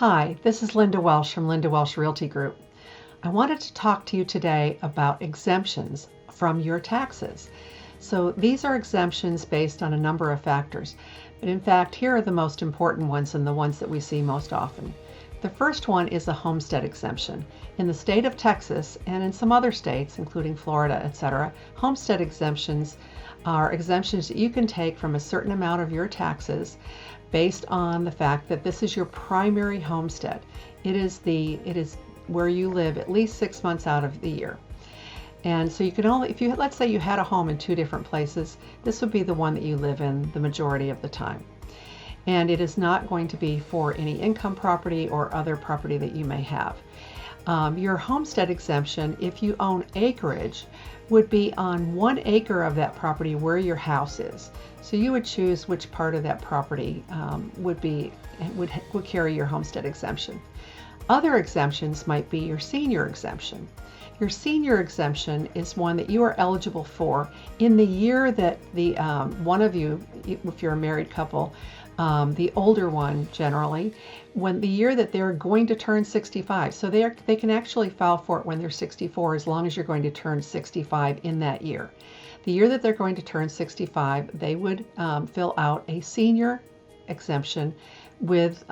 Hi, this is Linda Welsh from Linda Welsh Realty Group. I wanted to talk to you today about exemptions from your taxes. So these are exemptions based on a number of factors, but in fact here are the most important ones and the ones that we see most often. The first one is a homestead exemption. In the state of Texas and in some other states, including Florida, etc., homestead exemptions are exemptions that you can take from a certain amount of your taxes based on the fact that this is your primary homestead. It is where you live at least 6 months out of the year. And so you can only, let's say you had a home in 2 different places, this would be the one that you live in the majority of the time. And it is not going to be for any income property or other property that you may have. Your homestead exemption, if you own acreage, would be on 1 acre of that property where your house is. So you would choose which part of that property would carry your homestead exemption. Other exemptions might be your senior exemption. Your senior exemption is one that you are eligible for in the year that the one of you, if you're a married couple, the older one generally, when the year that they're going to turn 65. So they can actually file for it when they're 64 as long as you're going to turn 65 in that year. The year that they're going to turn 65, they would fill out a senior exemption with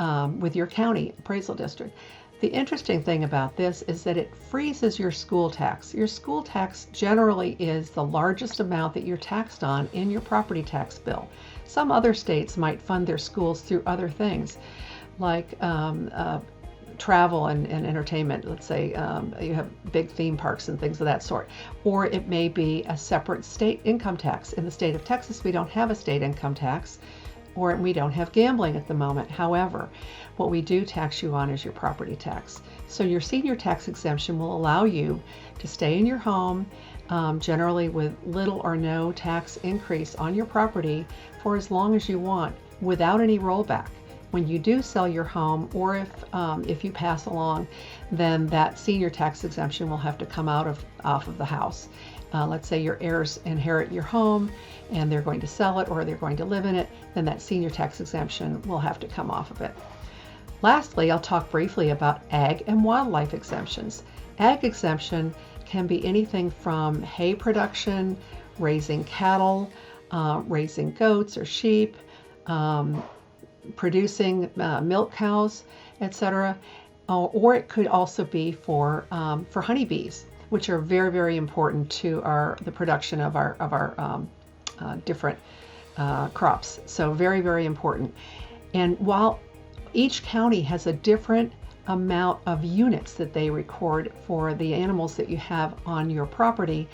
your county appraisal district. The interesting thing about this is that it freezes your school tax. Your school tax generally is the largest amount that you're taxed on in your property tax bill. Some other states might fund their schools through other things like travel and entertainment. Let's say you have big theme parks and things of that sort. Or it may be a separate state income tax. In the state of Texas, we don't have a state income tax, or we don't have gambling at the moment. However, what we do tax you on is your property tax. So your senior tax exemption will allow you to stay in your home, generally with little or no tax increase on your property for as long as you want without any rollback. When you do sell your home, or if you pass along, then that senior tax exemption will have to come off of the house. Let's say your heirs inherit your home and they're going to sell it or they're going to live in it, then that senior tax exemption will have to come off of it. Lastly, I'll talk briefly about ag and wildlife exemptions. Ag exemption can be anything from hay production, raising cattle, raising goats or sheep, producing milk cows, etc. Or it could also be for honeybees, which are very, very important to the production of our different crops. So very, very important. And while each county has a different amount of units that they record for the animals that you have on your property,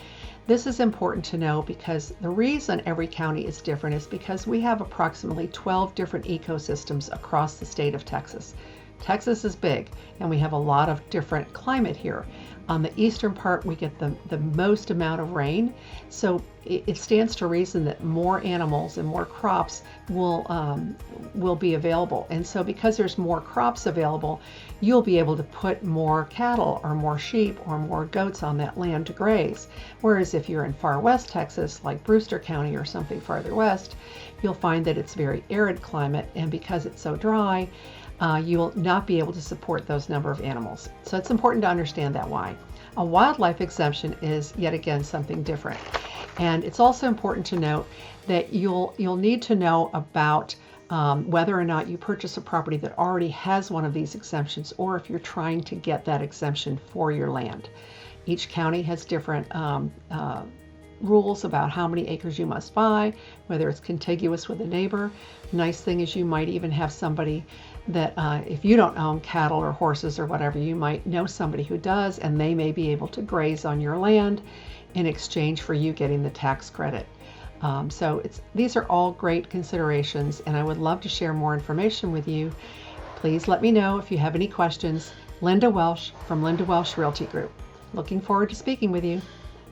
this is important to know because the reason every county is different is because we have approximately 12 different ecosystems across the state of Texas. Texas is big and we have a lot of different climate here. On the eastern part, we get the most amount of rain, so it stands to reason that more animals and more crops will be available. And so because there's more crops available, you'll be able to put more cattle or more sheep or more goats on that land to graze. Whereas if you're in far west Texas, like Brewster County or something farther west, you'll find that it's very arid climate, and because it's so dry, you will not be able to support those number of animals. So it's important to understand that why. A wildlife exemption is yet again something different. And it's also important to note that you'll need to know about whether or not you purchase a property that already has one of these exemptions, or if you're trying to get that exemption for your land. Each county has different rules about how many acres you must buy, whether it's contiguous with a neighbor. Nice thing is you might even have somebody that if you don't own cattle or horses or whatever, you might know somebody who does, and they may be able to graze on your land in exchange for you getting the tax credit. So these are all great considerations, and I would love to share more information with you. Please let me know if you have any questions. Linda Welsh from Linda Welsh Realty Group. Looking forward to speaking with you.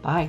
Bye.